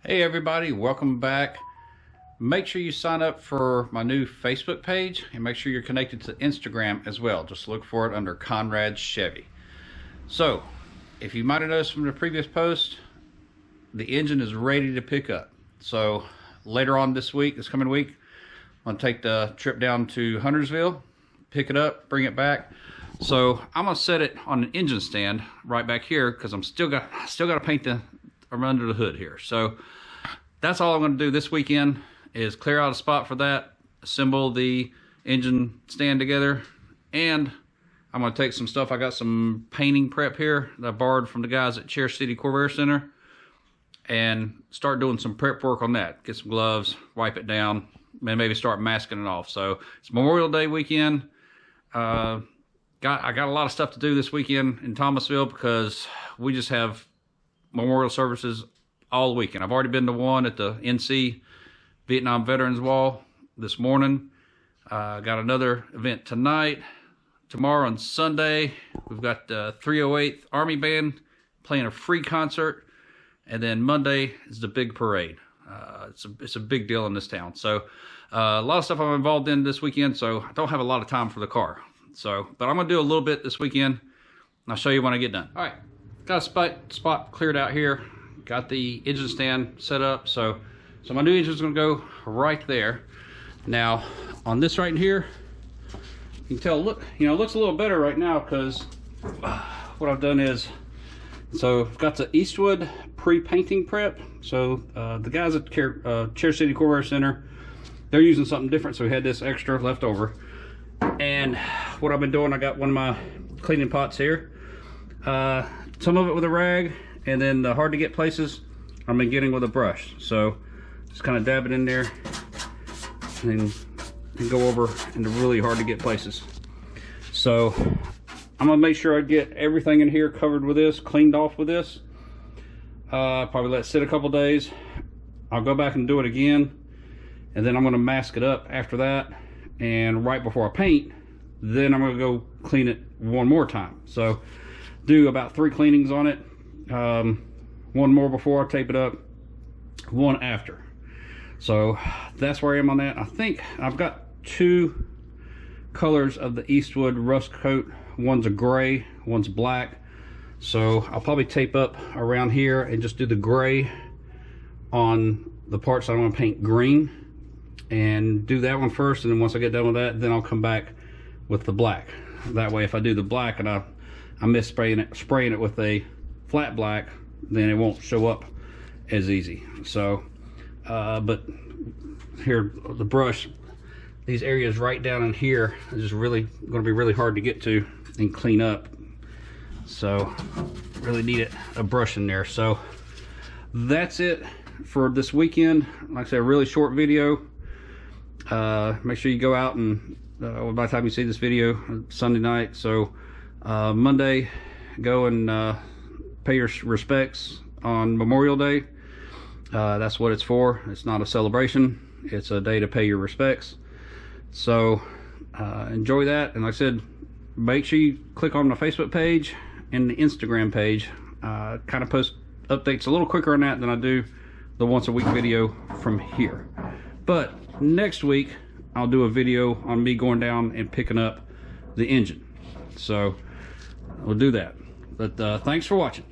Hey everybody, welcome back. Make sure you sign up for my new Facebook page and make sure you're connected to Instagram as well. Just look for it under Conrad Chevy. So, if you might have noticed from the previous post, the engine is ready to pick up. So, later on this coming week, I'm going to take the trip down to Huntersville, pick it up, bring it back. So, I'm going to set it on an engine stand right back here because I'm still got to paint the under the hood here. So that's all I'm going to do this weekend is clear out a spot for that, assemble the engine stand together, and I'm going to take some stuff. I got some painting prep here that I borrowed from the guys at Cherry City Corvair Center and start doing some prep work on that. Get some gloves, wipe it down, and maybe start masking it off. So it's Memorial Day weekend. I got a lot of stuff to do this weekend in Thomasville because we just have memorial services all weekend. I've already been to one at the NC Vietnam Veterans Wall this morning. Got another event tonight. Tomorrow and Sunday, we've got the 308th Army Band playing a free concert. And then Monday is the big parade. It's a big deal in this town. So a lot of stuff I'm involved in this weekend, so I don't have a lot of time for the car. But I'm going to do a little bit this weekend, and I'll show you when I get done. All right. Got a spot cleared out here. Got the engine stand set up. So my new engine is going to go right there. Now on this right here, you can tell. Look, it looks a little better right now because what I've done is, I've got the Eastwood pre-painting prep. So the guys at Cherry City Corvair Center, they're using something different. So we had this extra left over. And what I've been doing, I got one of my cleaning pots here. Some of it with a rag, and then the hard to get places I've been getting with a brush. So just kind of dab it in there and go over into really hard to get places. So I'm gonna make sure I get everything in here covered with this, cleaned off with this. Probably let it sit a couple days. I'll go back and do it again, and then I'm gonna mask it up after that. And right before I paint, then I'm gonna go clean it one more time. So do about 3 cleanings on it. One more before I tape it up, one after. So that's where I am on that. I think I've got 2 colors of the Eastwood rust coat. One's a gray, one's black. So I'll probably tape up around here and just do the gray on the parts I want to paint green, and do that one first. And then once I get done with that, then I'll come back with the black. That way, if I do the black and I miss spraying it with a flat black, then it won't show up as easy. So but here, the brush, these areas right down in here is just really going to be really hard to get to and clean up. So really need a brush in there. So that's it for this weekend. Like I said, a really short video. Make sure you go out and by the time you see this video, Sunday night. So Monday, go and pay your respects on Memorial Day. That's what it's for. It's not a celebration. It's a day to pay your respects. So enjoy that. And like I said, make sure you click on the Facebook page and the Instagram page. Kind of post updates a little quicker on that than I do the once a week video from here. But next week, I'll do a video on me going down and picking up the engine. So we'll do that. But thanks for watching.